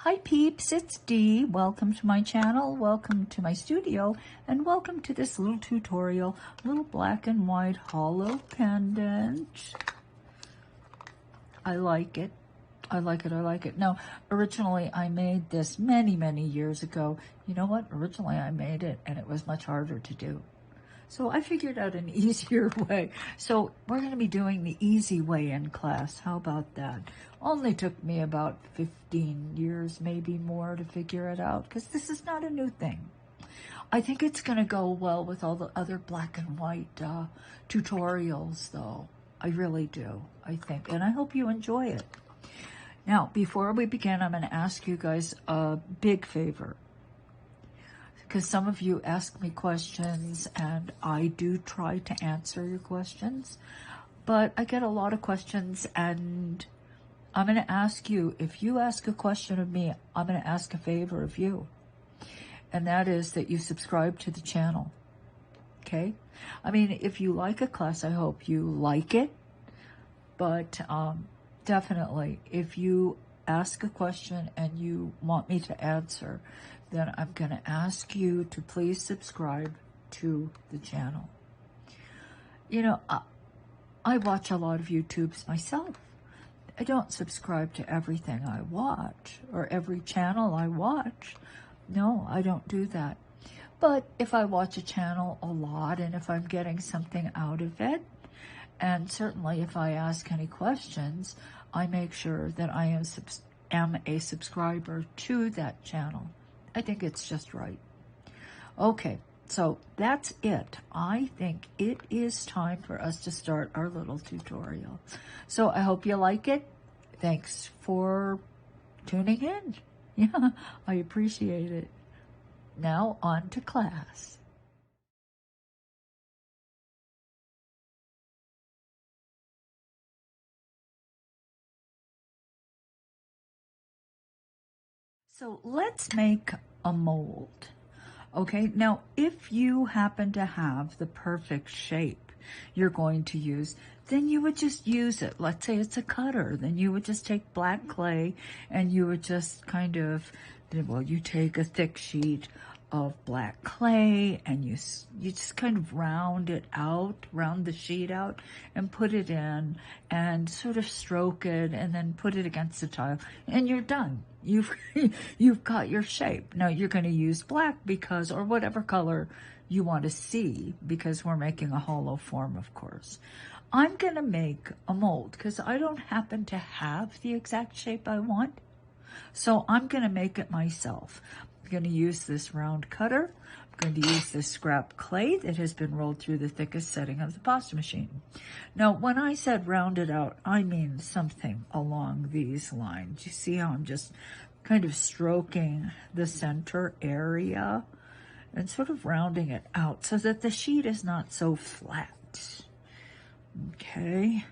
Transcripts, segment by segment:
Hi peeps, it's Dee. Welcome to my channel, welcome to my studio, and welcome to this little tutorial, little black and white hollow pendant. I like it. I like it, I like it. Now, originally I made this many, many years ago. You know what? Originally I made it and it was much harder to do. So I figured out an easier way. So we're going to be doing the easy way in class. How about that? Only took me about 15 years, maybe more, to figure it out, because this is not a new thing. I think it's going to go well with all the other black and white tutorials, though. I really do, I think. And I hope you enjoy it. Now, before we begin, I'm going to ask you guys a big favor, because some of you ask me questions and I do try to answer your questions, but I get a lot of questions and I'm going to ask you, if you ask a question of me, I'm going to ask a favor of you, and that is that you subscribe to the channel, okay? I mean, if you like a class, I hope you like it, but definitely, if you ask a question and you want me to answer, then I'm going to ask you to please subscribe to the channel. You know, I watch a lot of YouTubes myself. I don't subscribe to everything I watch or every channel I watch. No, I don't do that. But if I watch a channel a lot and if I'm getting something out of it, and certainly if I ask any questions, I make sure that I am a subscriber to that channel. I think it's just right. Okay, so that's it. I think it is time for us to start our little tutorial. So I hope you like it. Thanks for tuning in. Yeah, I appreciate it. Now on to class. So let's make a mold. Okay, now if you happen to have the perfect shape you're going to use, then you would just use it. Let's say it's a cutter, then you would just take black clay and you would just kind of, well, you take a thick sheet of black clay and you just kind of round the sheet out and put it in and sort of stroke it and then put it against the tile and you're done. You've got your shape. Now you're going to use black because, or whatever color you want to see, because we're making a hollow form, of course. I'm going to make a mold because I don't happen to have the exact shape I want. So I'm going to make it myself. I'm going to use this round cutter. I'm going to use this scrap clay that has been rolled through the thickest setting of the pasta machine. Now, when I said round it out, I mean something along these lines. You see how I'm just kind of stroking the center area and sort of rounding it out so that the sheet is not so flat. Okay.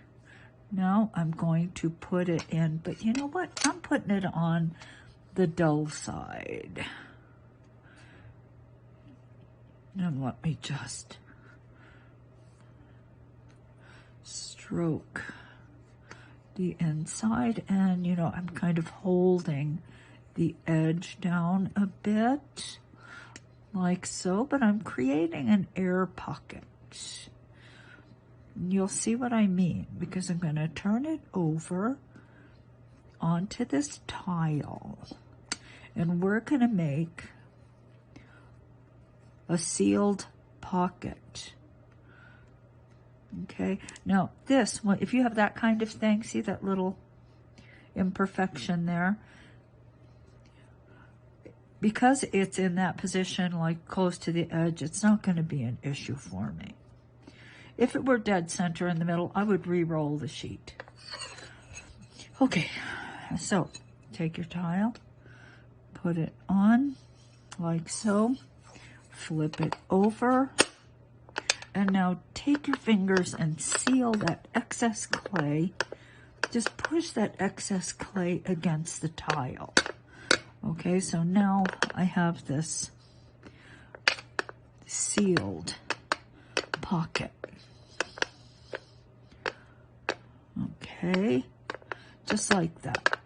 Now I'm going to put it in, but you know what? I'm putting it on the dull side. And let me just stroke the inside, and you know, I'm kind of holding the edge down a bit like so, but I'm creating an air pocket. You'll see what I mean, because I'm going to turn it over onto this tile and we're going to make a sealed pocket. Okay, now this one, if you have that kind of thing, see that little imperfection there? Because it's in that position, like close to the edge, it's not going to be an issue for me. If it were dead center in the middle, I would re-roll the sheet. Okay, so take your tile, put it on like so, flip it over, and now take your fingers and seal that excess clay. Just push that excess clay against the tile. Okay, so now I have this sealed pocket. Okay, just like that.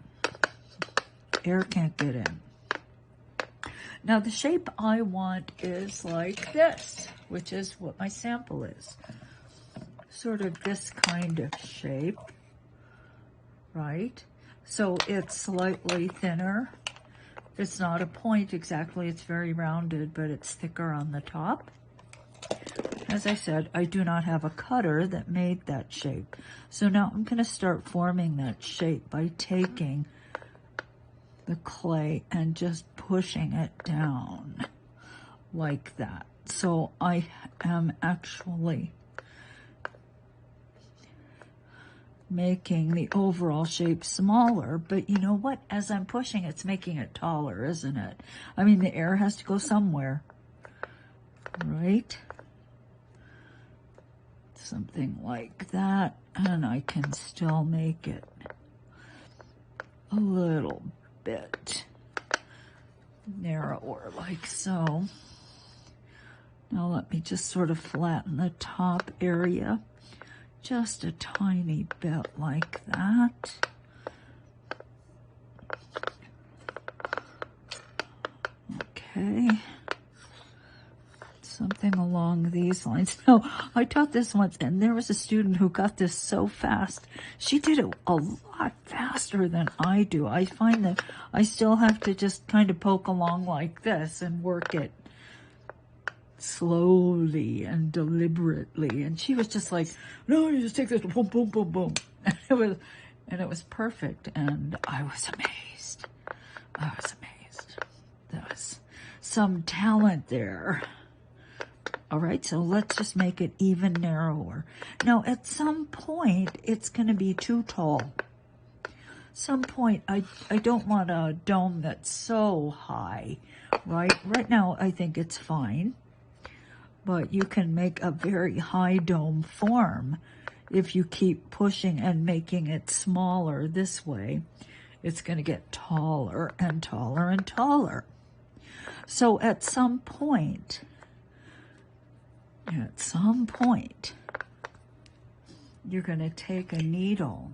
air can't get in. Now the shape I want is like this, which is what my sample is. Sort of this kind of shape, right? So it's slightly thinner. It's not a point exactly, it's very rounded, but it's thicker on the top. As I said, I do not have a cutter that made that shape. So now I'm going to start forming that shape by taking the clay and just pushing it down like that. So I am actually making the overall shape smaller, but you know what? As I'm pushing, it's making it taller, isn't it? I mean, the air has to go somewhere, right? Something like that, and I can still make it a little bit narrower, like so. Now let me just sort of flatten the top area just a tiny bit like that. Okay. Something along these lines. No, I taught this once, and there was a student who got this so fast. She did it a lot faster than I do. I find that I still have to just kind of poke along like this and work it slowly and deliberately. And she was just like, no, you just take this, boom, boom, boom, boom. And it was perfect. And I was amazed. I was amazed. There was some talent there. All right, so let's just make it even narrower. Now, at some point, it's going to be too tall. Some point, I don't want a dome that's so high, right? Right now, I think it's fine. But you can make a very high dome form if you keep pushing and making it smaller this way. It's going to get taller and taller and taller. So at some point, you're going to take a needle,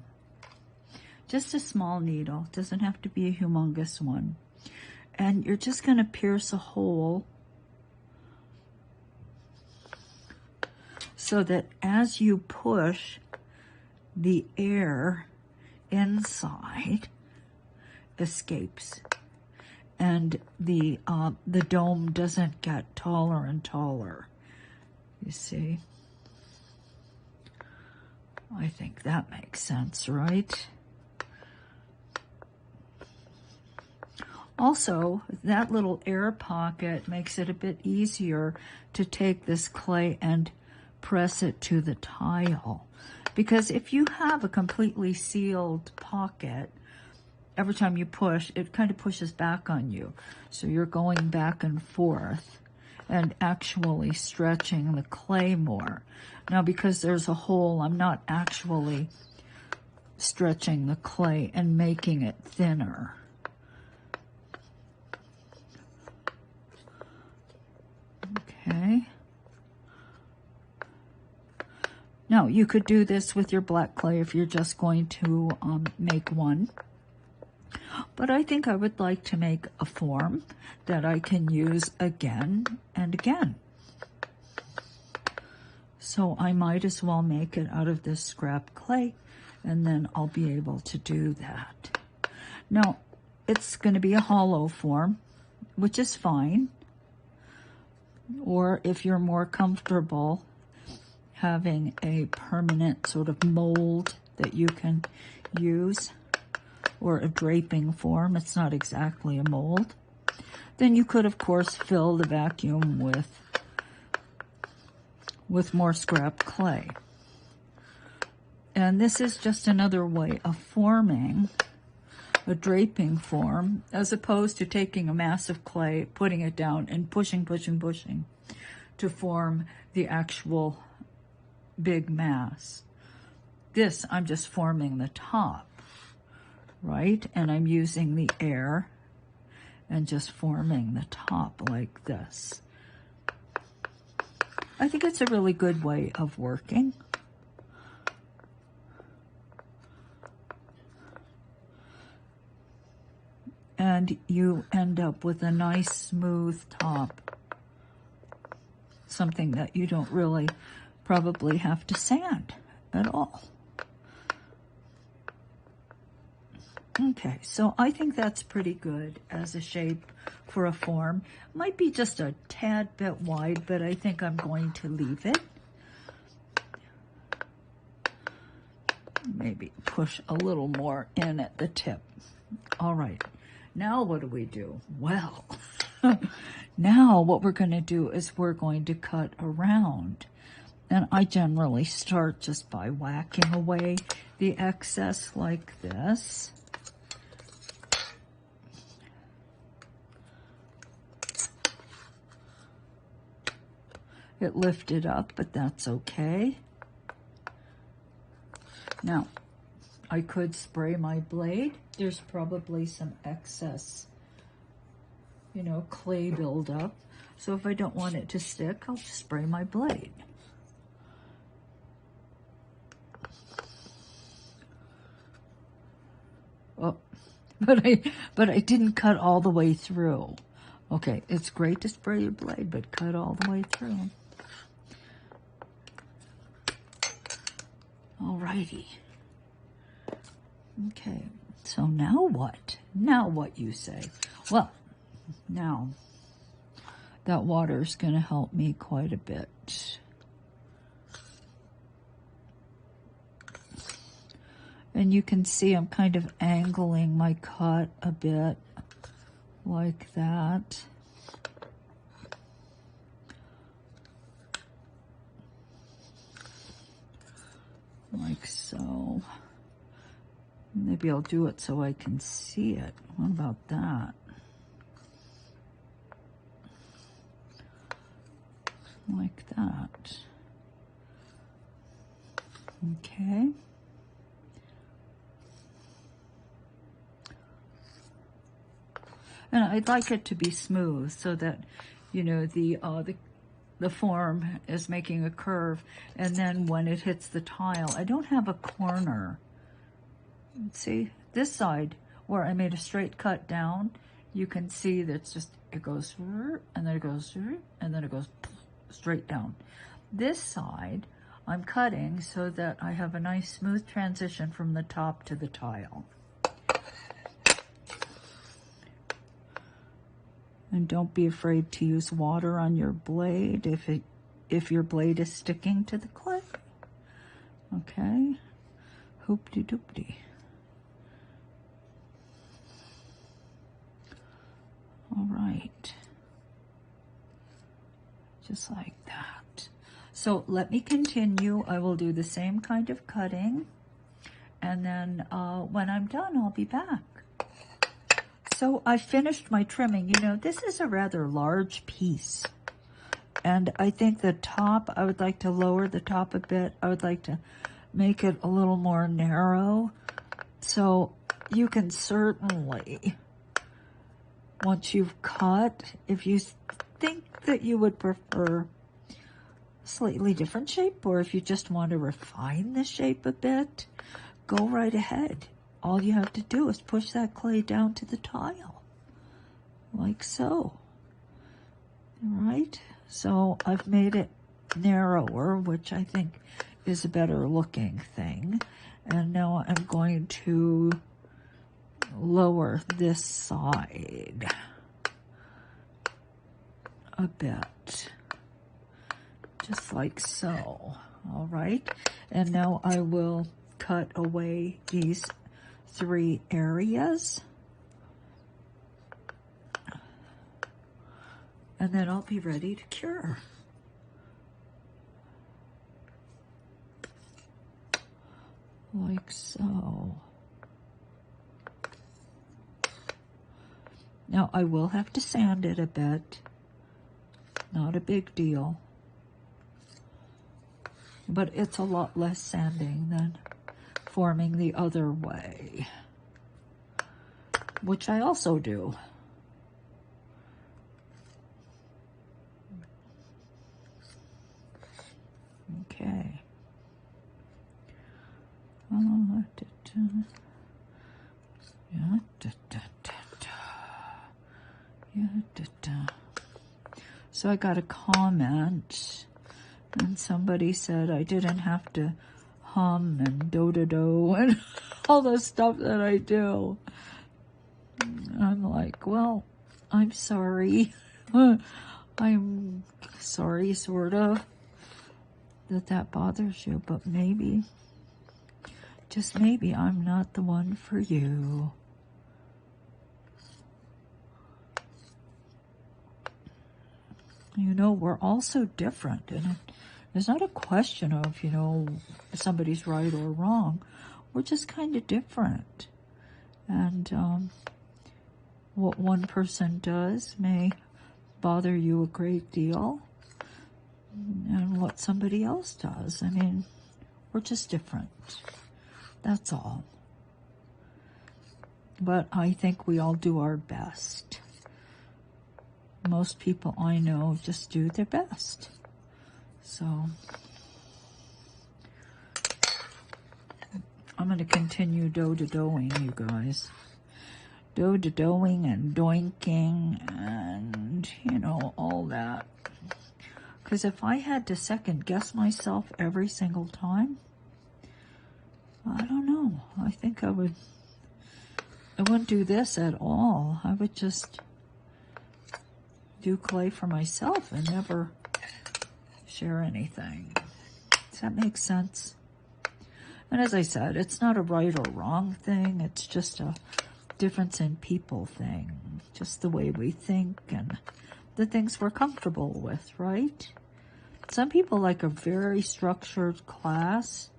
just a small needle, doesn't have to be a humongous one, and you're just going to pierce a hole so that as you push, the air inside escapes and the dome doesn't get taller and taller. You see? I think that makes sense, right? Also, that little air pocket makes it a bit easier to take this clay and press it to the tile. Because if you have a completely sealed pocket, every time you push, it kind of pushes back on you. So you're going back and forth and actually stretching the clay more. Now, because there's a hole, I'm not actually stretching the clay and making it thinner. Okay. Now, you could do this with your black clay if you're just going to make one. But I think I would like to make a form that I can use again and again. So I might as well make it out of this scrap clay, and then I'll be able to do that. Now, it's going to be a hollow form, which is fine. Or if you're more comfortable having a permanent sort of mold that you can use, or a draping form, it's not exactly a mold, then you could, of course, fill the vacuum with more scrap clay. And this is just another way of forming a draping form, as opposed to taking a mass of clay, putting it down, and pushing, pushing, pushing to form the actual big mass. This, I'm just forming the top, right? And I'm using the air and just forming the top like this. I think it's a really good way of working. and you end up with a nice smooth top. Something that you don't really probably have to sand at all. Okay, so I think that's pretty good as a shape for a form. Might be just a tad bit wide, but I think I'm going to leave it. Maybe push a little more in at the tip. All right, now what do we do? Well, now what we're going to do is we're going to cut around. And I generally start just by whacking away the excess like this. It lifted up, but that's okay. Now, I could spray my blade. There's probably some excess, you know, clay buildup. So if I don't want it to stick, I'll just spray my blade. Oh, but I didn't cut all the way through. Okay, it's great to spray your blade, but cut all the way through. Alrighty. Okay, so now what? Now what, you say? Well, now that water is going to help me quite a bit. And you can see I'm kind of angling my cut a bit like that. Like so. Maybe I'll do it so I can see it. What about that? Like that. Okay. And I'd like it to be smooth so that, you know, the form is making a curve, and then when it hits the tile, I don't have a corner. See, this side where I made a straight cut down, you can see that's just, it goes, and then it goes, and then it goes straight down. This side, I'm cutting so that I have a nice smooth transition from the top to the tile. And don't be afraid to use water on your blade if your blade is sticking to the clay. Okay, hoop-de-doop-de. All right, just like that. So let me continue. I will do the same kind of cutting, and then when I'm done, I'll be back. So I finished my trimming. You know, this is a rather large piece. And I think the top, I would like to lower the top a bit. I would like to make it a little more narrow. So you can certainly, once you've cut, if you think that you would prefer a slightly different shape, or if you just want to refine the shape a bit, go right ahead. All you have to do is push that clay down to the tile, like so. All right, so I've made it narrower, which I think is a better looking thing. And now I'm going to lower this side a bit, just like so. All right, and now I will cut away these 3 areas, and then I'll be ready to cure. Like so. Now I will have to sand it a bit, not a big deal, but it's a lot less sanding than forming the other way, which I also do. Okay. Yeah, So I got a comment, and somebody said I didn't have to hum and do-do-do and all the stuff that I do. I'm like, well, I'm sorry. I'm sorry, sort of, that bothers you, but maybe, just maybe, I'm not the one for you. You know, we're all so different, and it's not a question of, you know, somebody's right or wrong. We're just kind of different. And what one person does may bother you a great deal, and what somebody else does. I mean, we're just different. That's all. But I think we all do our best. Most people I know just do their best. So I'm going to continue do-do-doing, you guys. Do-do-doing and doinking and, you know, all that. Because if I had to second guess myself every single time, I don't know. I think I wouldn't do this at all. I would just do clay for myself and never share anything. Does that make sense? And as I said, it's not a right or wrong thing. It's just a difference in people thing. Just the way we think and the things we're comfortable with, right? Some people like a very structured class,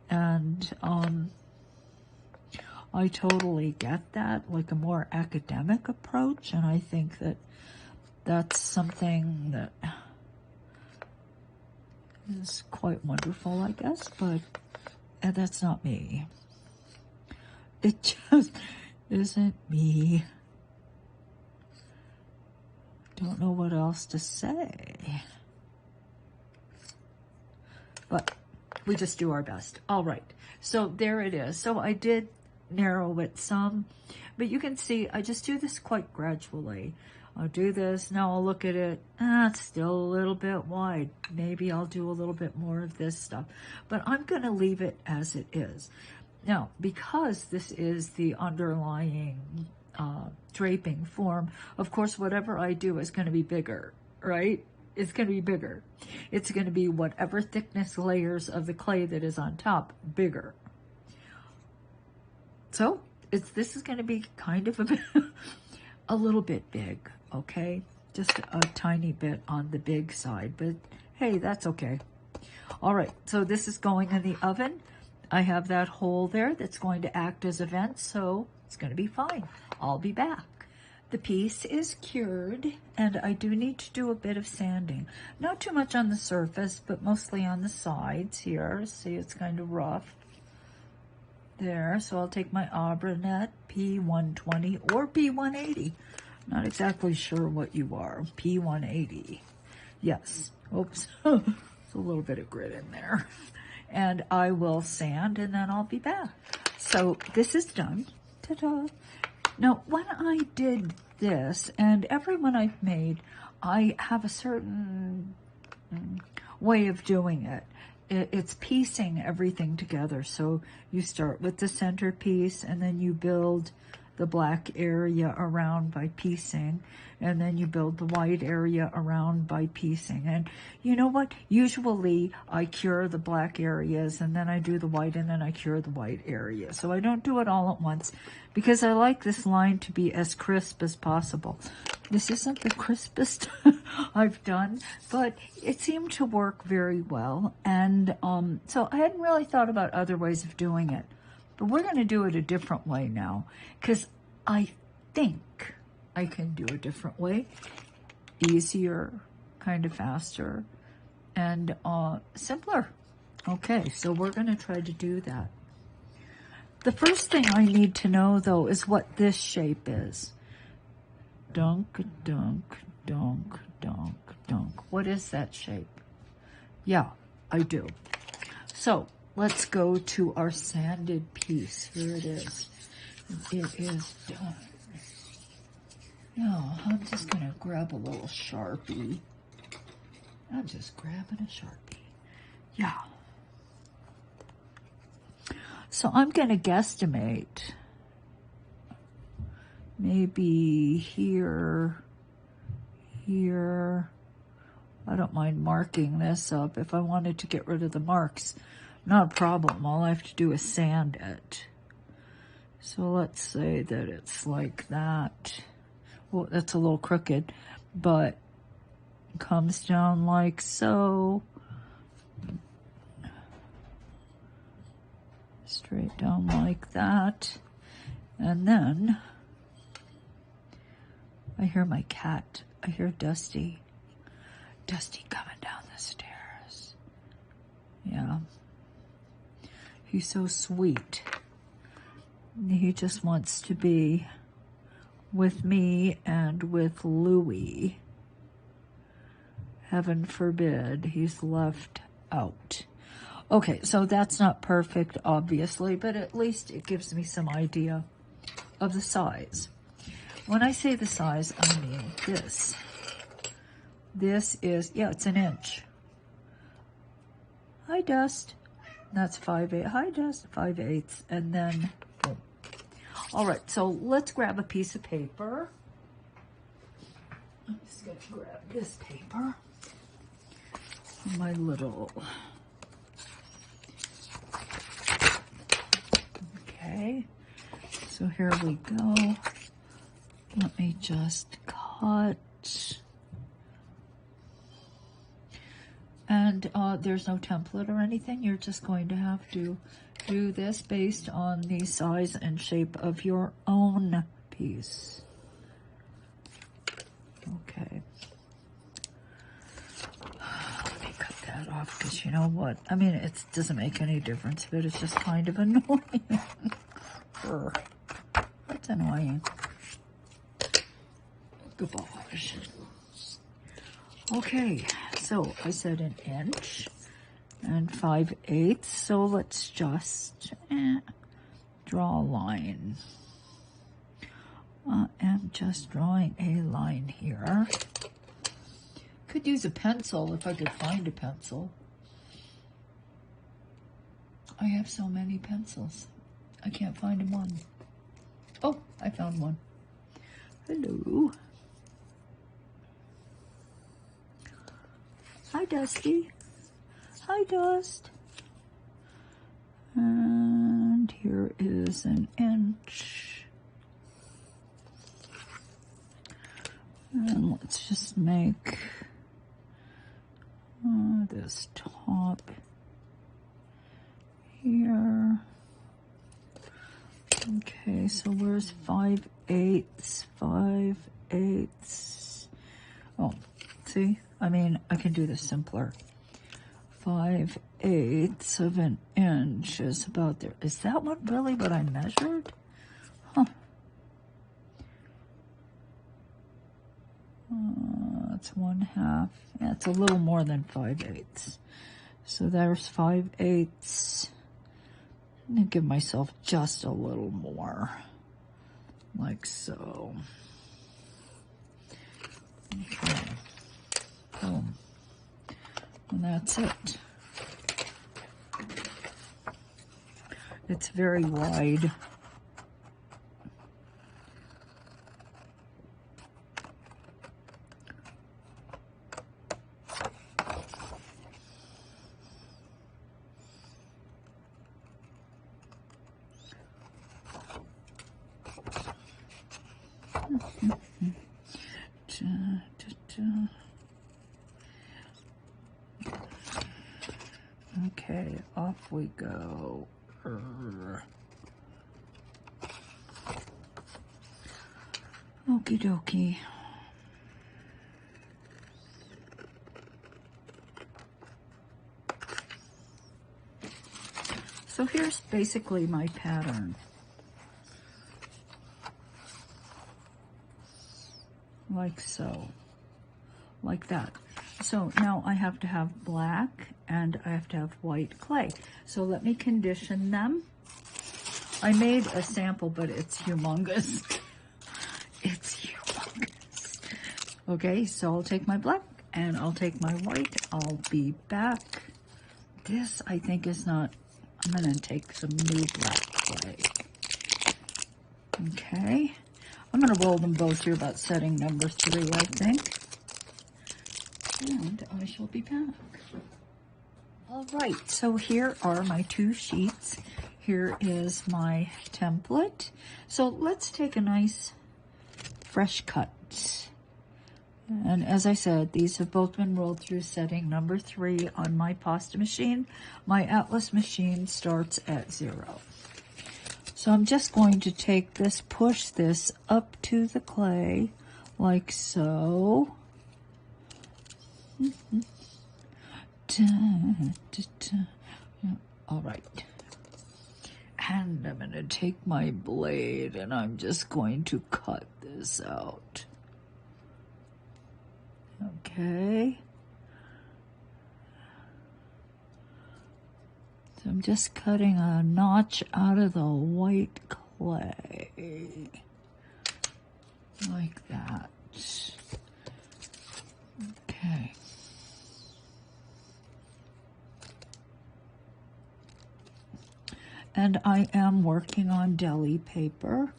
and I totally get that, like a more academic approach, and I think that that's something that is quite wonderful, I guess, but that's not me. It just isn't me. Don't know what else to say. But we just do our best. All right, so there it is. So I did narrow it some, but you can see I just do this quite gradually. I'll do this, now I'll look at it, it's still a little bit wide. Maybe I'll do a little bit more of this stuff, but I'm gonna leave it as it is. Now, because this is the underlying draping form, of course, whatever I do is gonna be bigger, right? It's gonna be bigger. It's gonna be whatever thickness layers of the clay that is on top, bigger. So, this is gonna be kind of a little bit big, okay? Just a tiny bit on the big side, but hey, that's okay. All right, so this is going in the oven. I have that hole there that's going to act as a vent, so it's going to be fine. I'll be back. The piece is cured, and I do need to do a bit of sanding. Not too much on the surface, but mostly on the sides here. See, it's kind of rough there. So I'll take my Abranet P120 or P180. Not exactly sure what you are. P180. Yes. Oops. There's a little bit of grit in there. And I will sand, and then I'll be back. So this is done. Ta-da. Now, when I did this, and every one I've made, I have a certain way of doing it. It's piecing everything together. So you start with the center piece, and then you build the black area around by piecing, and then you build the white area around by piecing. And you know what? Usually I cure the black areas, and then I do the white, and then I cure the white area. So I don't do it all at once because I like this line to be as crisp as possible. This isn't the crispest I've done, but it seemed to work very well. And so I hadn't really thought about other ways of doing it. But we're going to do it a different way now, because I think I can do a different way. Easier, kind of faster, and simpler. Okay, so we're going to try to do that. The first thing I need to know, though, is what this shape is. Dunk, dunk, dunk, dunk, dunk. What is that shape? Yeah, I do. So let's go to our sanded piece. Here it is. It is done. Now, I'm just going to grab a little Sharpie. I'm just grabbing a Sharpie. Yeah. So I'm going to guesstimate maybe here, here. I don't mind marking this up. If I wanted to get rid of the marks, not a problem. All I have to do is sand it. So let's say that it's like that. Well, that's a little crooked, but it comes down like so. Straight down like that. And then I hear my cat. I hear Dusty. Dusty coming down the stairs. Yeah. He's so sweet. He just wants to be with me and with Louie. Heaven forbid he's left out. Okay, so that's not perfect, obviously, but at least it gives me some idea of the size. When I say the size, I mean this. This is, yeah, it's an inch. Hi, Dust. That's 5/8. Hi, Dust. 5/8. And then, boom. All right, so let's grab a piece of paper. I'm just going to grab this paper. My little... Okay. So here we go. Let me just cut. And there's no template or anything. You're just going to have to do this based on the size and shape of your own piece. Okay. Let me cut that off because you know what? I mean, it doesn't make any difference, but it's just kind of annoying. That's annoying. Gosh. Okay, so I said an inch and 5/8. So let's just draw a line. I'm just drawing a line here. Could use a pencil if I could find a pencil. I have so many pencils. I can't find one. Oh, I found one. Hello. Hi, Dusty. Hi, Dust. And here is an inch. And let's just make this top here. Okay, so where's 5/8? 5/8. Oh, see? I mean, I can do this simpler. 5/8 of an inch is about there. Is that really what I measured? Huh. That's 1/2. Yeah, it's a little more than 5/8. So there's 5/8. I'm going to give myself just a little more. Like so. Okay. Boom. And that's it. It's very wide. Okay, off we go. Okie dokie. So here's basically my pattern. Like so. Like that. So now I have to have black and I have to have white clay. So let me condition them. I made a sample, but it's humongous. It's humongous. Okay, so I'll take my black and I'll take my white. I'll be back. This, I think, is not, I'm gonna take some new black clay. Okay, I'm gonna roll them both here about setting number 3, I think. And I shall be back. All right, so here are my 2 sheets. Here is my template. So let's take a nice fresh cut. And as I said, these have both been rolled through setting number 3 on my pasta machine. My Atlas machine starts at 0. So I'm just going to take this, push this up to the clay like so. All right. And I'm going to take my blade and I'm just going to cut this out. Okay. So I'm just cutting a notch out of the white clay. Like that. Okay. And I am working on deli paper.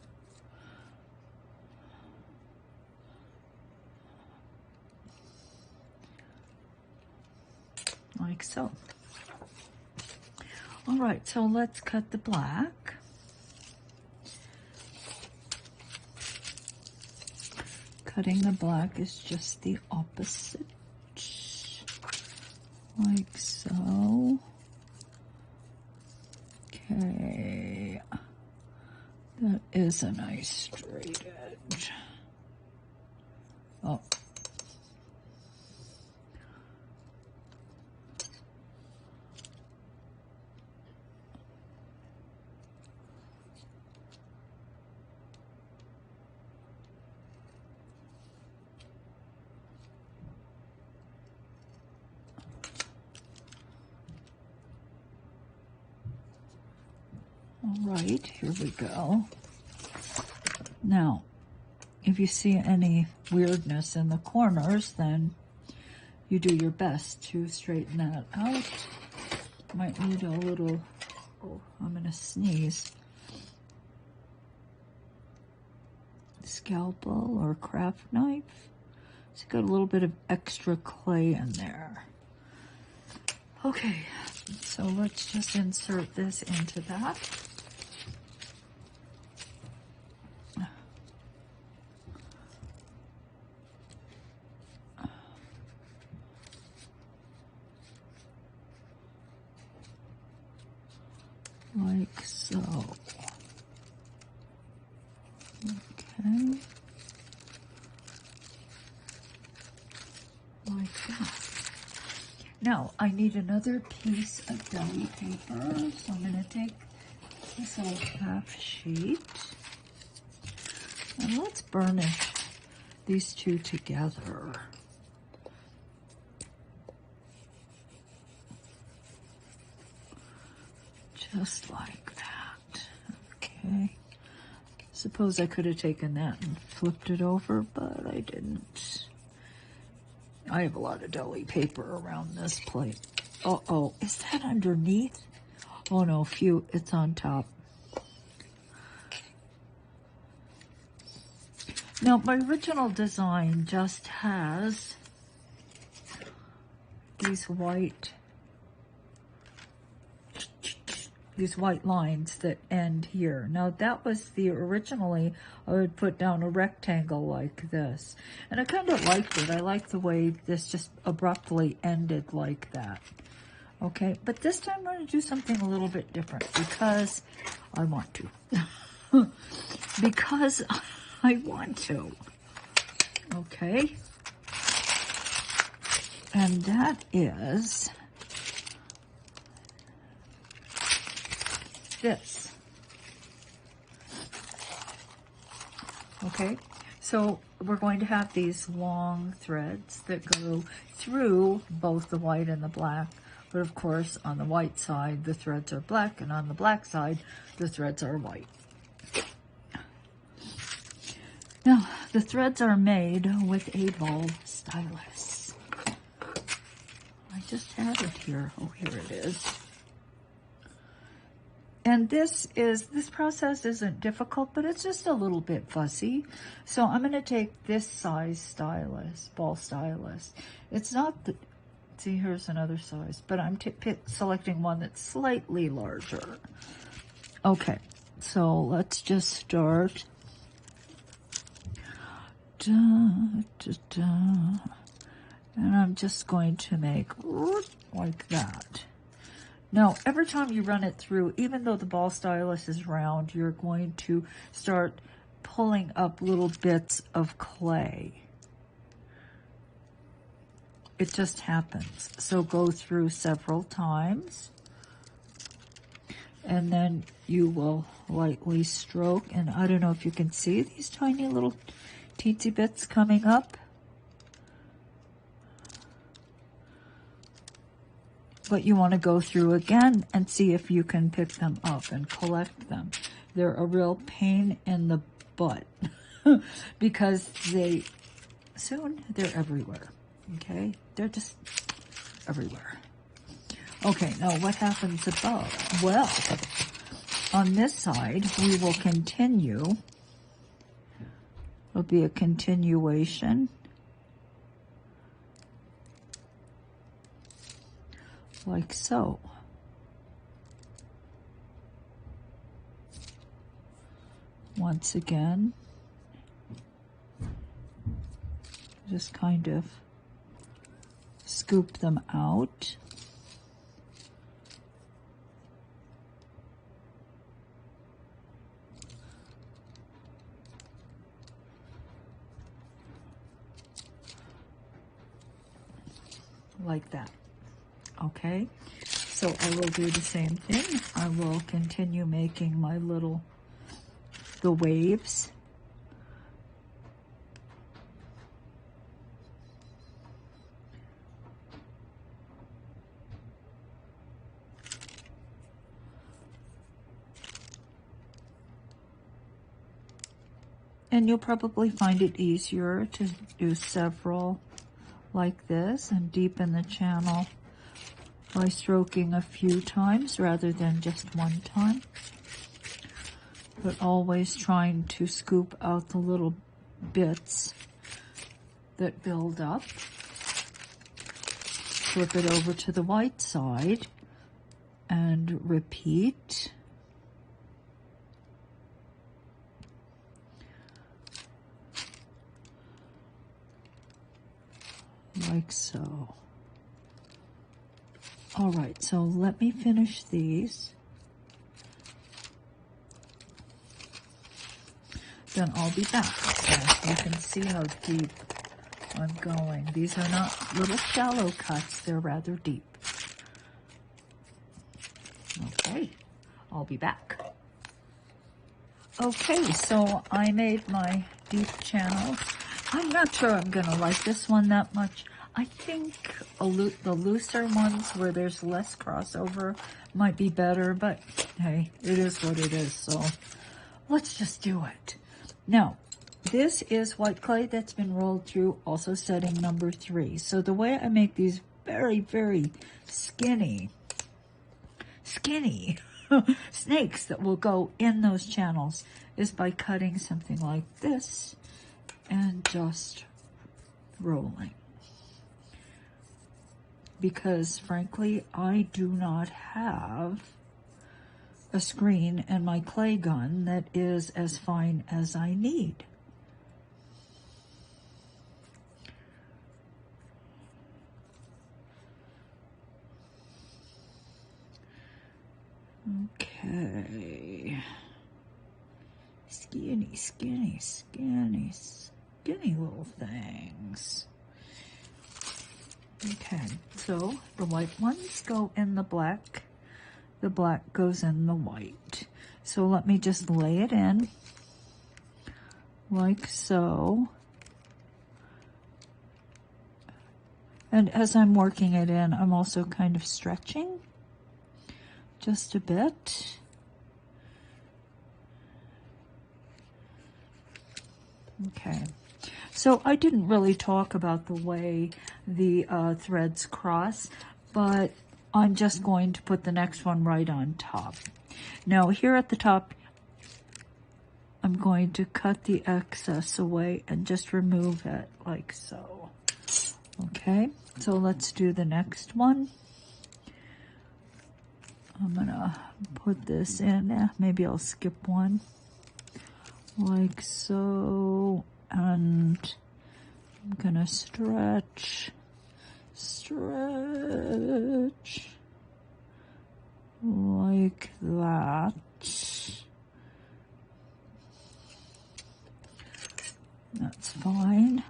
Like so. All right, so let's cut the black. Cutting the black is just the opposite. Like so. Okay, that is a nice straight edge. Oh. All right, here we go. Now, if you see any weirdness in the corners, then you do your best to straighten that out. Might need a little, oh, I'm gonna sneeze. Scalpel or craft knife. It's got a little bit of extra clay in there. Okay, so let's just insert this into that. Like so. Okay. Like that. Now, I need another piece of deli paper, so I'm going to take this old half sheet. And let's burnish these 2 together. Just like that. Okay. Suppose I could have taken that and flipped it over, but I didn't. I have a lot of deli paper around this plate. Uh-oh, is that underneath? Oh no, phew, it's on top. Now, my original design just has these white lines that end here. Now that was originally I would put down a rectangle like this. And I kind of liked it. I like the way this just abruptly ended like that. Okay, but this time I'm going to do something a little bit different because I want to. Because I want to. Okay. And that is this. Okay, so we're going to have these long threads that go through both the white and the black, but of course on the white side the threads are black and on the black side the threads are white. Now The threads are made with a ball stylus. I just had it here. Oh, here it is. And this process isn't difficult, but it's just a little bit fussy. So I'm going to take this size stylus, ball stylus. It's not the, see, here's another size, but I'm selecting one that's slightly larger. Okay, so let's just start. Da, da, da. And I'm just going to make like that. Now, every time you run it through, even though the ball stylus is round, you're going to start pulling up little bits of clay. It just happens. So go through several times, and then you will lightly stroke. And I don't know if you can see these tiny little teensy bits coming up. But you want to go through again and see if you can pick them up and collect them. They're a real pain in the butt because they're everywhere, okay? They're just everywhere. Okay, now what happens above? Well, on this side, we will continue. It'll be a continuation. Like so. Once again, just kind of scoop them out. Like that. Okay, so I will do the same thing. I will continue making my the waves. And you'll probably find it easier to do several like this and deepen the channel by stroking a few times rather than just one time, but always trying to scoop out the little bits that build up. Flip it over to the white side and repeat. Like so. All right, so let me finish these. Then I'll be back. So you can see how deep I'm going. These are not little shallow cuts, they're rather deep. Okay, I'll be back. Okay, so I made my deep channels. I'm not sure I'm gonna like this one that much. I think the looser ones where there's less crossover might be better, but hey, it is what it is, so let's just do it. Now, this is white clay that's been rolled through, also setting number 3. So the way I make these very, very skinny snakes that will go in those channels is by cutting something like this and just rolling. Because frankly, I do not have a screen and my clay gun that is as fine as I need. Okay. Skinny, skinny, skinny, skinny little things. Okay, so the white ones go in the black goes in the white. So let me just lay it in like so. And as I'm working it in, I'm also kind of stretching just a bit. Okay, So I didn't really talk about the way the threads cross, but I'm just going to put the next one right on top. Now here at the top, I'm going to cut the excess away and just remove it like so. Okay, so let's do the next one. I'm gonna put this in, maybe I'll skip one, like so, and I'm gonna stretch, like that. That's fine.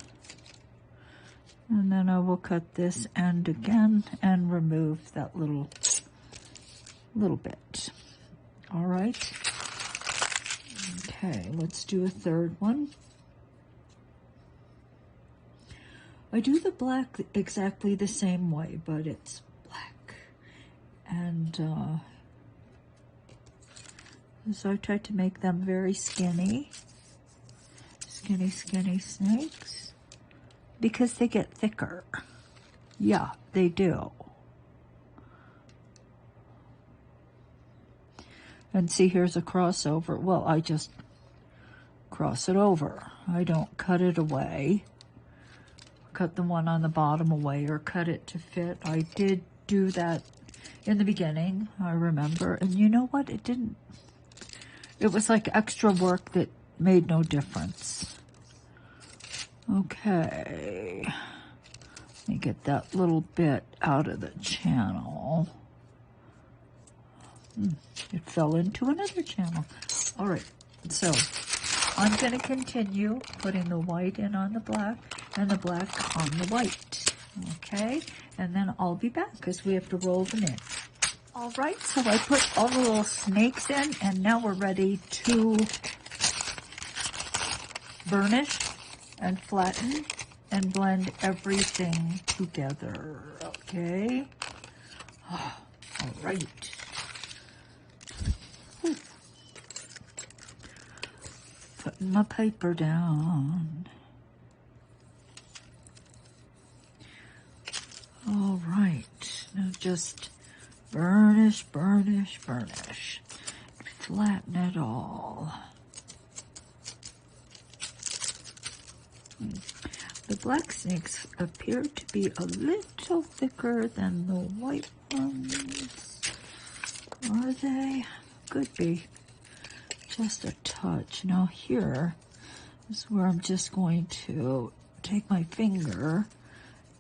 And then I will cut this end again and remove that little bit. All right. Okay, let's do a third one. I do the black exactly the same way, but it's black. And so I tried to make them very skinny. Skinny snakes, because they get thicker. Yeah, they do. And see, here's a crossover. Well, I just cross it over. I don't cut it away. Cut the one on the bottom away or cut it to fit. I did do that in the beginning, I remember. And you know what? It didn't. It was like extra work that made no difference. Okay, let me get that little bit out of the channel. It fell into another channel. All right, so I'm going to continue putting the white in on the black and the black on the white. Okay, and then I'll be back because we have to roll them in. All right, so I put all the little snakes in, and now we're ready to burnish and flatten and blend everything together. Okay. Oh, all right. Putting my paper down. All right. Now just burnish. Flatten it all. The black snakes appear to be a little thicker than the white ones. Are they? Could be. Just a touch. Now here is where I'm just going to take my finger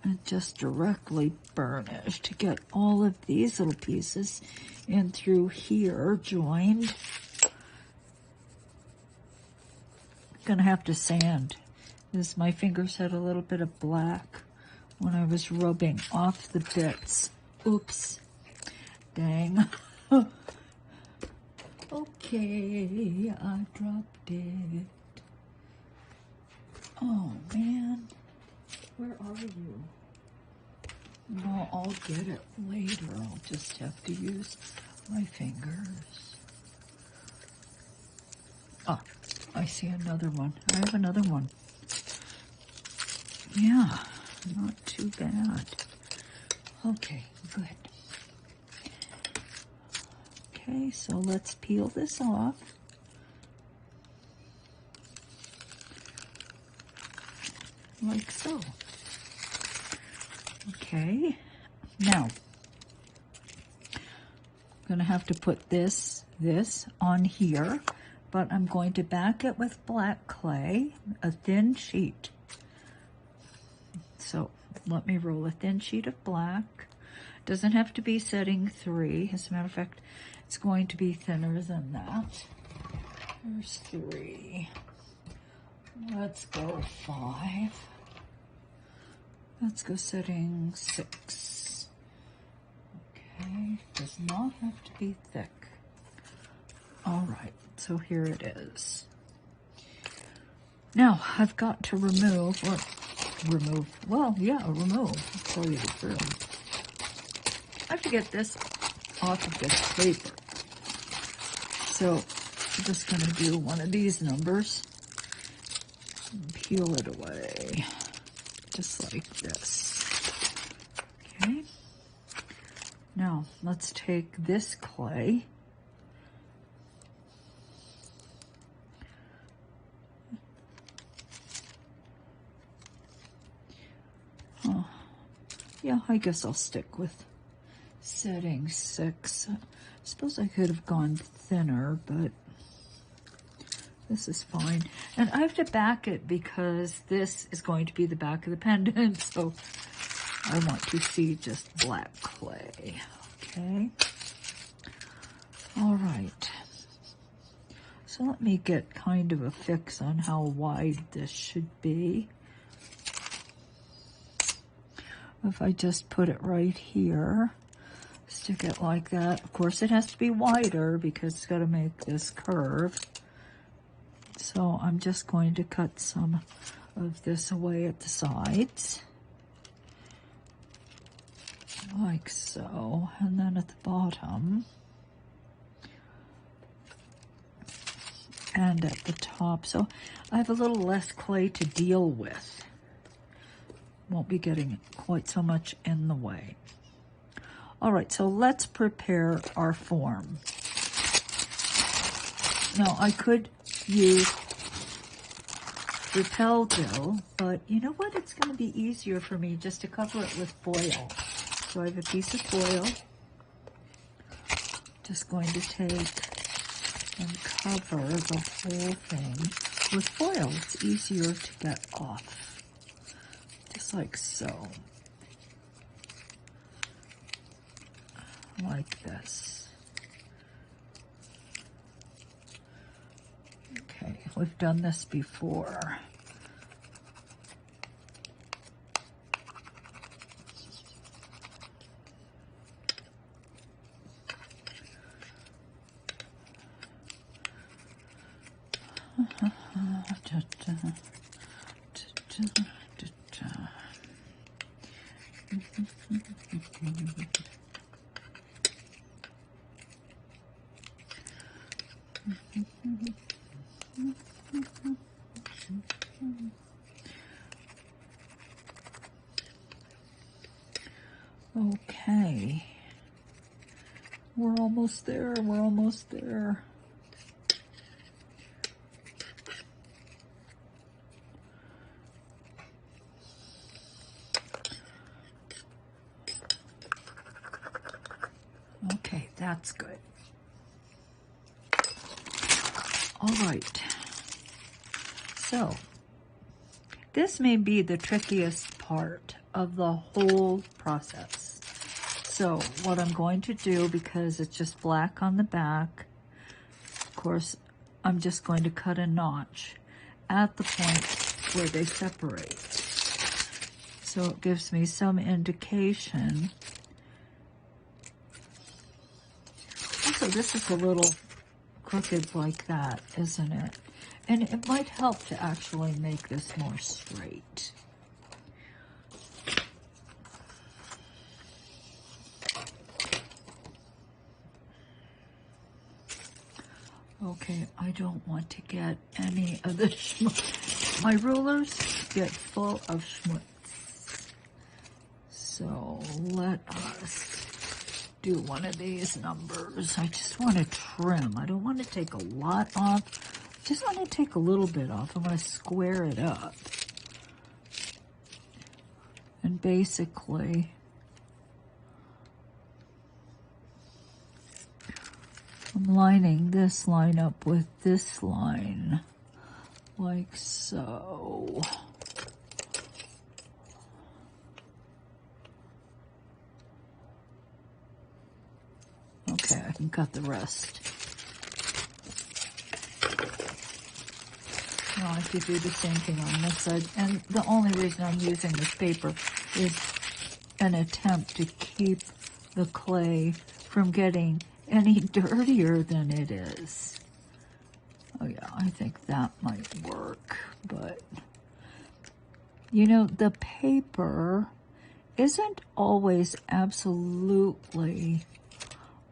and just directly burnish to get all of these little pieces in through here, joined. I'm gonna have to sand. Is my fingers had a little bit of black when I was rubbing off the bits. Oops. Dang. Okay, I dropped it. Oh, man. Where are you? No, I'll get it later. I'll just have to use my fingers. Ah, I see another one. I have another one. Yeah, not too bad. Okay, good. Okay, so let's peel this off. Like so. Okay, now I'm going to have to put this on here, but I'm going to back it with black clay, a thin sheet. So let me roll a thin sheet of black. Doesn't have to be setting 3. As a matter of fact, it's going to be thinner than that. There's 3. Let's go 5. Let's go setting 6. Okay, does not have to be thick. All right, so here it is. Now I've got to remove, I'll tell you the truth. I have to get this off of this paper. So I'm just going to do one of these numbers. and peel it away, just like this. Okay. Now, let's take this clay. Oh, yeah, I guess I'll stick with setting 6. I suppose I could have gone thinner, but this is fine. And I have to back it because this is going to be the back of the pendant, so I want to see just black clay. Okay. All right. So let me get kind of a fix on how wide this should be. If I just put it right here, stick it like that. Of course, it has to be wider because it's got to make this curve. So I'm just going to cut some of this away at the sides, like so, and then at the bottom, and at the top. So I have a little less clay to deal with. Won't be getting quite so much in the way. All right, so let's prepare our form. Now, I could use repel gel, but you know what? It's going to be easier for me just to cover it with foil. So I have a piece of foil. Just going to take and cover the whole thing with foil. It's easier to get off. Just like so. Like this. Okay, we've done this before. Okay, we're almost there, we're almost there. Okay, that's good. All right, so this may be the trickiest part of the whole process. So what I'm going to do, because it's just black on the back, of course, I'm just going to cut a notch at the point where they separate. So it gives me some indication. Also, this is a little crooked like that, isn't it? And it might help to actually make this more straight. Okay, I don't want to get any of the schmutz. My rulers get full of schmutz. So let us do one of these numbers. I just want to trim. I don't want to take a lot off. I just want to take a little bit off. I want to square it up. And basically, I'm lining this line up with this line, like so. Okay, I can cut the rest. Now I could do the same thing on this side. And the only reason I'm using this paper is an attempt to keep the clay from getting any dirtier than it is. Oh yeah, I think that might work, but you know, the paper isn't always absolutely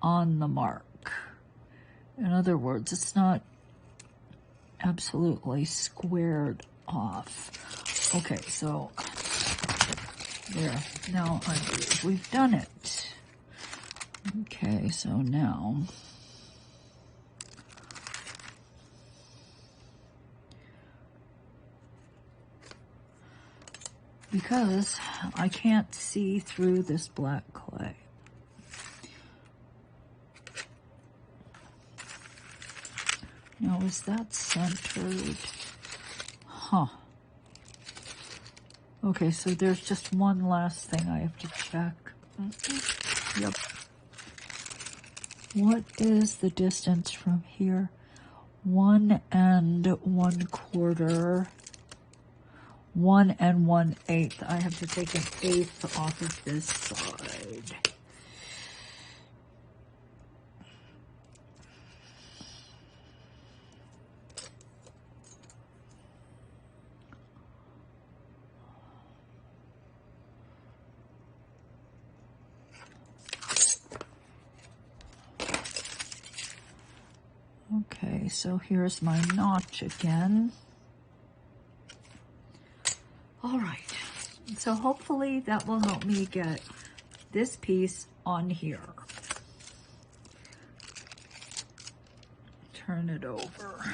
on the mark. In other words, it's not absolutely squared off. Okay, so there. Now I believe we've done it. Okay, so now because I can't see through this black clay. Now, is that centered? Huh. Okay, so there's just one last thing I have to check. Yep. What is the distance from here? 1 1/4. 1 1/8. I have to take 1/8 off of this side. Okay, so here's my notch again. All right, so hopefully that will help me get this piece on here. Turn it over.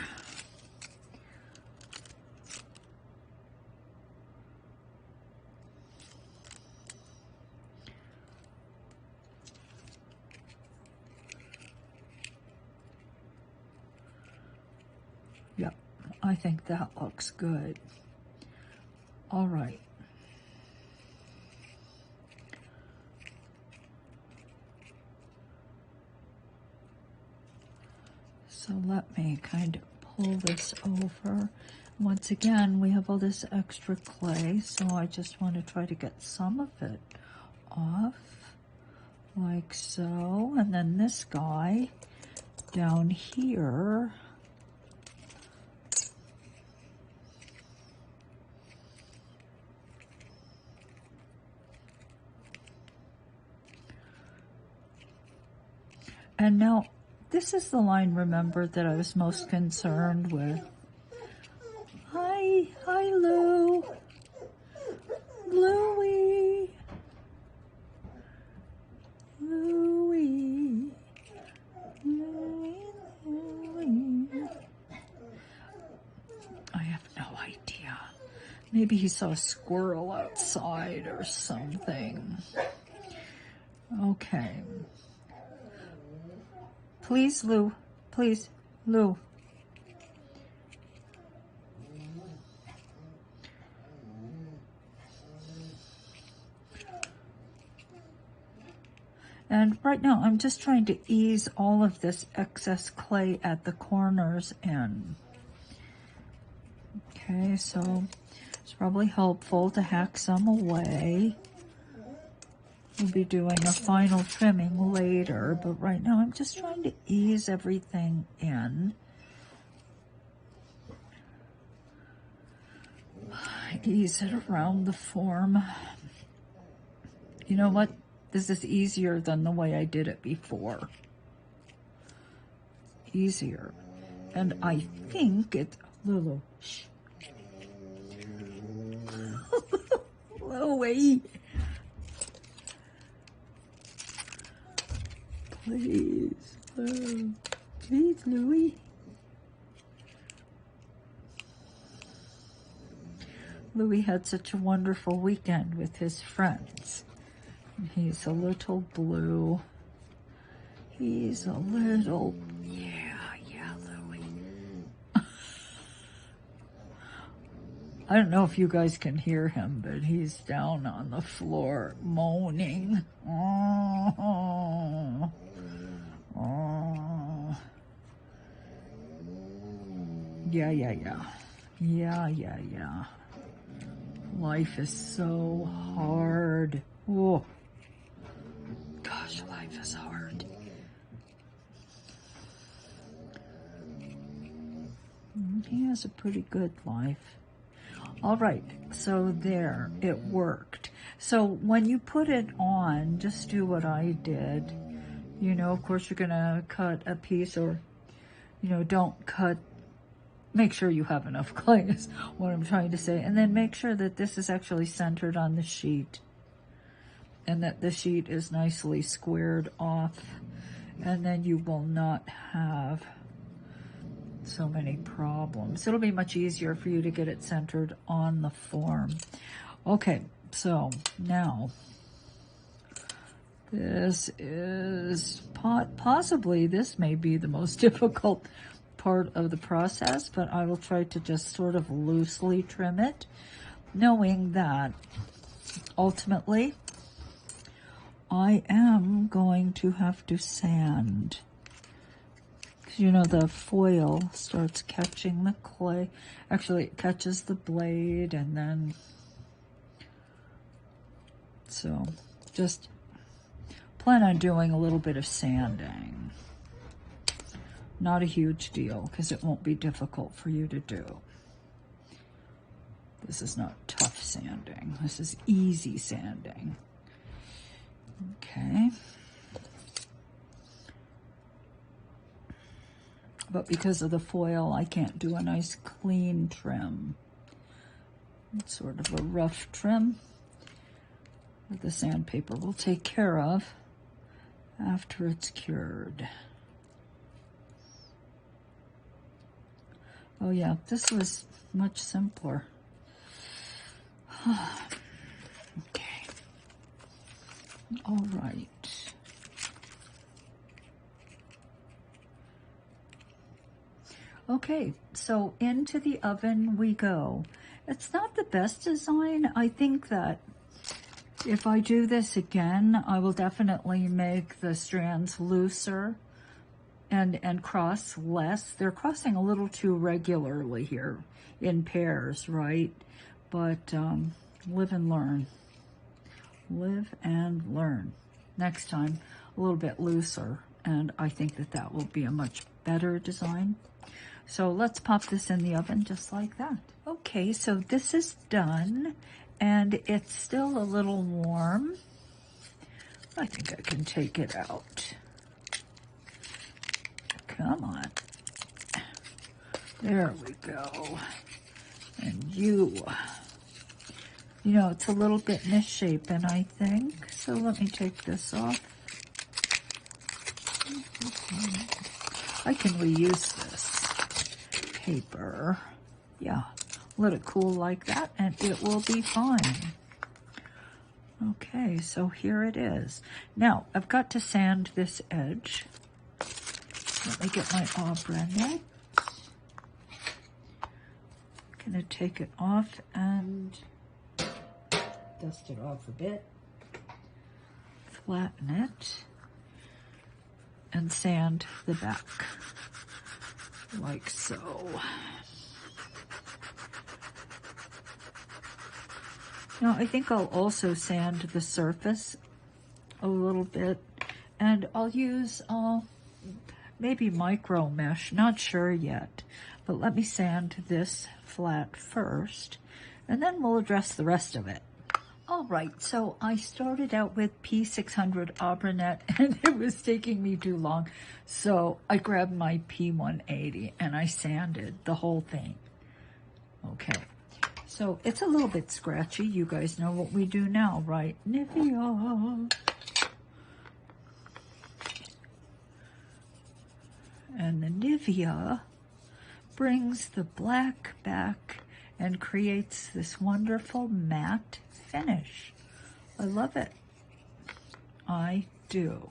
Yep, I think that looks good. All right. So let me kind of pull this over. Once again, we have all this extra clay, so I just want to try to get some of it off, like so. And then this guy down here. And now, this is the line, remember, that I was most concerned with. Hi, Lou. Louie. Louie. Louie. I have no idea. Maybe he saw a squirrel outside or something. Okay. Please, Lou. Please, Lou. And right now, I'm just trying to ease all of this excess clay at the corners in. Okay, so it's probably helpful to hack some away. We'll be doing a final trimming later, but right now I'm just trying to ease everything in. Ease it around the form. You know what? This is easier than the way I did it before. Easier. And I think it's... Lulu, shh. Louie. Please, please, Louie. Louie had such a wonderful weekend with his friends. He's a little blue. He's a little, yeah, Louie. I don't know if you guys can hear him, but he's down on the floor moaning. Oh. Oh. Yeah. Life is so hard. Oh. Gosh, life is hard. He has a pretty good life. All right, so there, it worked. So when you put it on, just do what I did. You know, of course, you're going to cut a piece or, you know, don't cut make sure you have enough clay is what I'm trying to say. And then make sure that this is actually centered on the sheet and that the sheet is nicely squared off. And then you will not have so many problems. It'll be much easier for you to get it centered on the form. Okay, so now this is possibly, this may be the most difficult part of the process, but I will try to just sort of loosely trim it, knowing that ultimately I am going to have to sand. You know, the foil starts catching the clay. Actually, it catches the blade, and then, so just plan on doing a little bit of sanding. Not a huge deal, because it won't be difficult for you to do. This is not tough sanding. This is easy sanding. Okay. But because of the foil, I can't do a nice clean trim. It's sort of a rough trim that the sandpaper will take care of after it's cured. Oh yeah, this was much simpler. Okay. All right. Okay, so into the oven we go. It's not the best design. I think that if I do this again, I will definitely make the strands looser and cross less. They're crossing a little too regularly here in pairs, right? But live and learn. Live and learn. Next time, a little bit looser, and I think that that will be a much better design. So let's pop this in the oven just like that. Okay, so this is done, and it's still a little warm. I think I can take it out. Come on. There we go. And you know, it's a little bit misshapen, I think. So let me take this off. I can reuse this paper. Yeah, let it cool like that and it will be fine. Okay, so here it is. Now, I've got to sand this edge. Let me get my ombre net. I'm gonna take it off and dust it off a bit. Flatten it and sand the back like so. Now I think I'll also sand the surface a little bit, and I'll use maybe micro mesh, not sure yet, but let me sand this flat first and then we'll address the rest of it. All right, so I started out with P600 ombre net and it was taking me too long. So I grabbed my P180 and I sanded the whole thing. Okay, so it's a little bit scratchy. You guys know what we do now, right? Nivea. And the Nivea brings the black back and creates this wonderful matte finish. I love it. I do.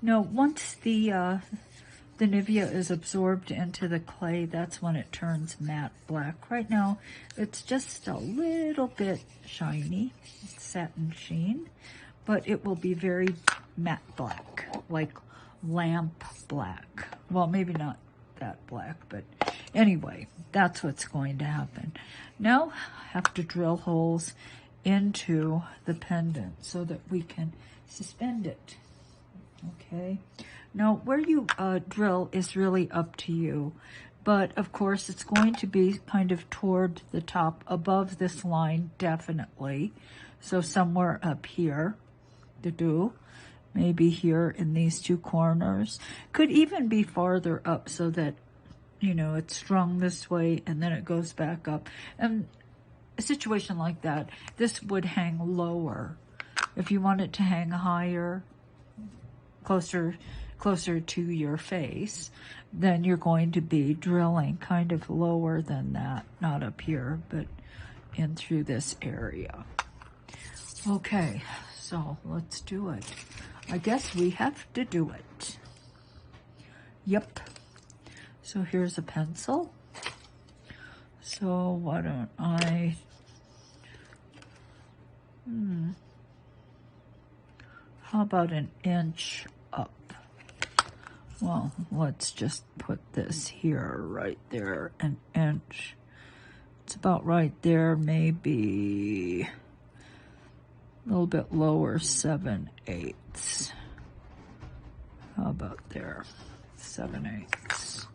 Now, once the Nivea is absorbed into the clay, that's when it turns matte black. Right now, it's just a little bit shiny, satin sheen, but it will be very matte black, like lamp black. Well, maybe not that black, but anyway, that's what's going to happen. Now, I have to drill holes into the pendant so that we can suspend it. Okay, now where you drill is really up to you, but of course it's going to be kind of toward the top, above this line, definitely. So somewhere up here to do, maybe here in these two corners. Could even be farther up so that, you know, it's strung this way and then it goes back up. And a situation like that, this would hang lower. If you want it to hang higher, closer to your face, then you're going to be drilling kind of lower than that, not up here, but in through this area. Okay, so let's do it. I guess we have to do it. Yep. So here's a pencil. So why don't I, how about an inch up? Well, let's just put this here, right there, an inch. It's about right there, maybe a little bit lower, 7/8. How about there, 7/8.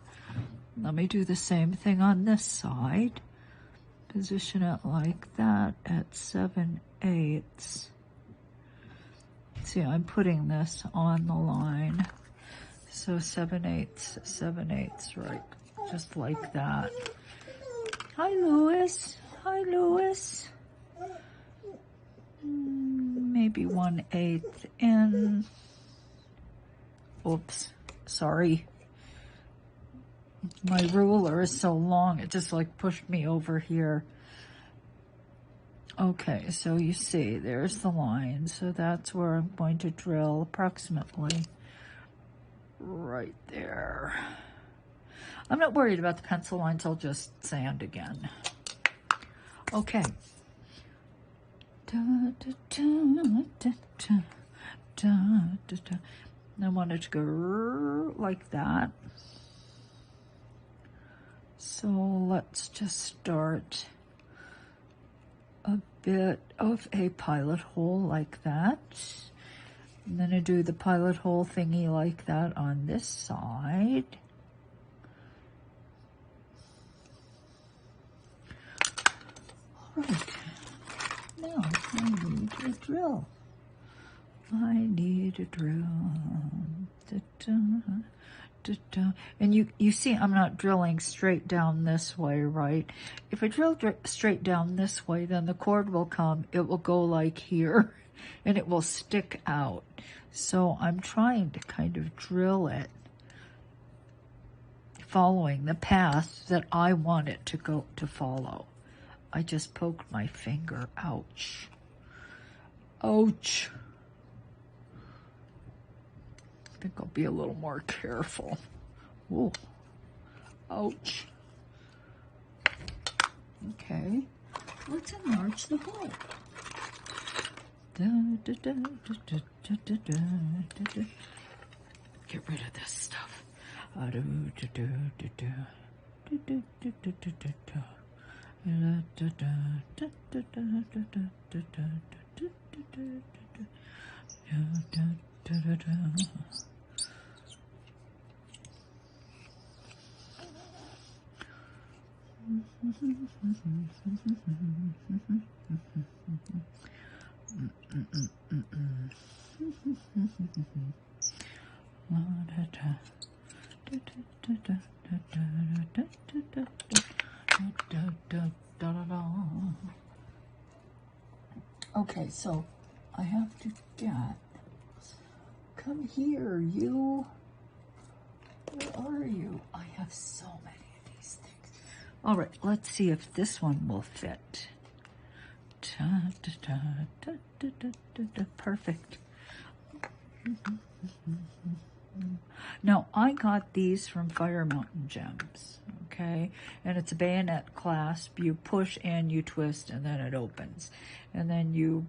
Let me do the same thing on this side. Position it like that at 7/8. See, I'm putting this on the line. So 7/8, right, just like that. Hi, Louis. Hi, Louis. Maybe 1/8 in. Oops, sorry. My ruler is so long, it just like pushed me over here. Okay, so you see, there's the line. So that's where I'm going to drill approximately right there. I'm not worried about the pencil lines, I'll just sand again. Okay. Da, da, da, da, da, da, da, da. I want it to go like that. So let's just start a bit of a pilot hole like that. And then I do the pilot hole thingy like that on this side. All right. Now I need a drill. I need a drill. Da, da, da, da. And you see I'm not drilling straight down this way, right? If I drill straight down this way, then the cord will come, it will go like here, and it will stick out. So I'm trying to kind of drill it following the path that I want it to follow. I just poked my finger. Ouch. Ouch. I think I'll be a little more careful. Whoa. Ouch. Okay. Let's enlarge the hole. Get rid of this stuff. Okay, so I have to get, come here, you. Where are you? I have so many of these things. All right, let's see if this one will fit. Perfect. Now, I got these from Fire Mountain Gems, okay? And it's a bayonet clasp. You push and you twist, and then it opens. And then you,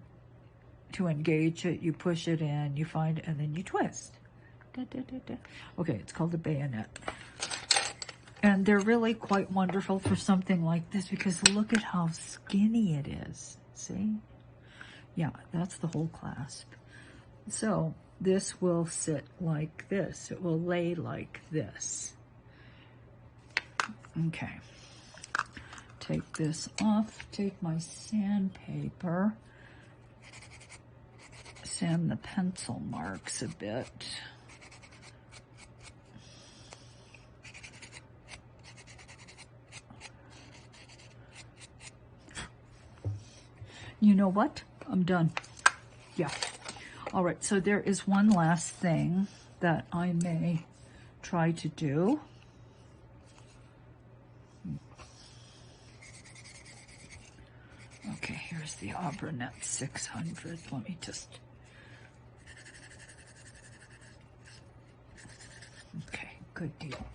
to engage it, you push it in, you find it, and then you twist. Okay, it's called a bayonet. And they're really quite wonderful for something like this because look at how skinny it is. See? Yeah, that's the whole clasp. So this will sit like this. It will lay like this. Okay. Take this off. Take my sandpaper. sand the pencil marks a bit. You know what? I'm done. Yeah. All right, so there is one last thing that I may try to do. Okay, here's the Auburnet 600. Let me just... Okay, good deal.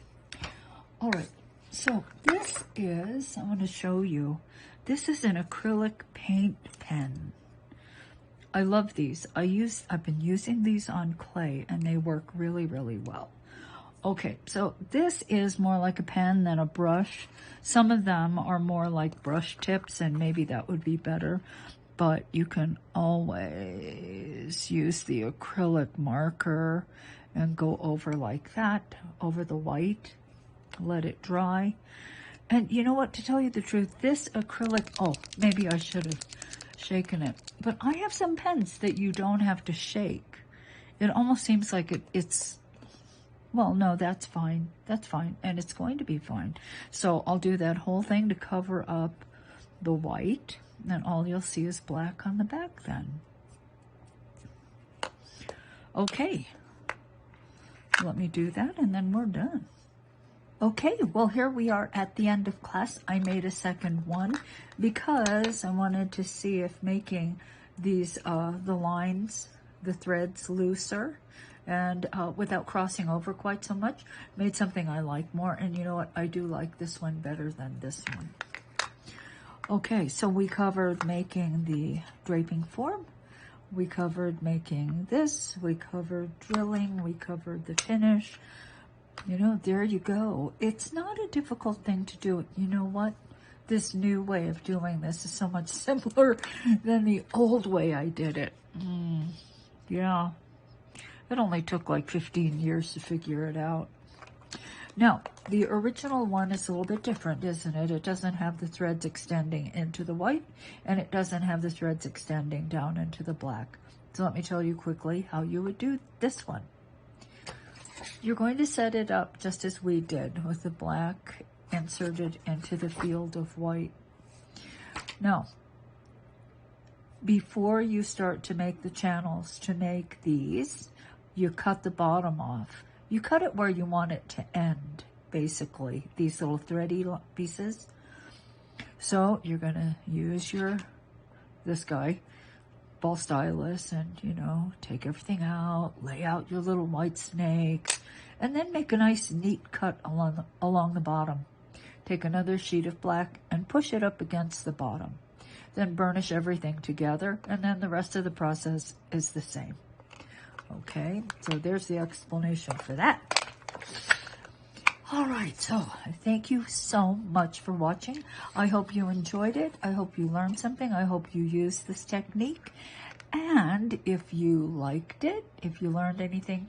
All right, so this is, I want to show you, this is an acrylic paint pen. I love these. I've been using these on clay and they work really, really well. Okay, so this is more like a pen than a brush. Some of them are more like brush tips and maybe that would be better, but you can always use the acrylic marker and go over like that, over the white, let it dry. And you know what, to tell you the truth, this acrylic, oh, maybe I should have shaken it, but I have some pens that you don't have to shake. It almost seems like it's, well, no, that's fine. That's fine. And it's going to be fine. So I'll do that whole thing to cover up the white. And all you'll see is black on the back then. Okay. Let me do that and then we're done. Okay, well, here we are at the end of class. I made a second one because I wanted to see if making these, the lines, the threads looser and without crossing over quite so much, made something I like more. And you know what? I do like this one better than this one. Okay, so we covered making the draping form. We covered making this. We covered drilling. We covered the finish. You know, there you go. It's not a difficult thing to do. You know what? This new way of doing this is so much simpler than the old way I did it. Yeah. It only took like 15 years to figure it out. Now, the original one is a little bit different, isn't it? It doesn't have the threads extending into the white, and it doesn't have the threads extending down into the black. So let me tell you quickly how you would do this one. You're going to set it up just as we did, with the black inserted into the field of white. Now, before you start to make the channels to make these, you cut the bottom off. You cut it where you want it to end, basically, these little thready pieces. So you're going to use this guy, ball stylus, and, you know, take everything out, lay out your little white snakes, and then make a nice neat cut along the bottom. Take another sheet of black and push it up against the bottom. Then burnish everything together, and then the rest of the process is the same. Okay, so there's the explanation for that. All right, so thank you so much for watching. I hope you enjoyed it. I hope you learned something. I hope you used this technique. And if you liked it, if you learned anything,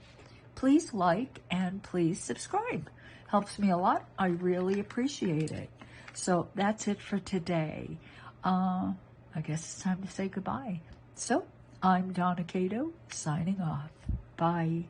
please like and please subscribe. Helps me a lot. I really appreciate it. So that's it for today. I guess it's time to say goodbye. So I'm Donna Kato, signing off. Bye.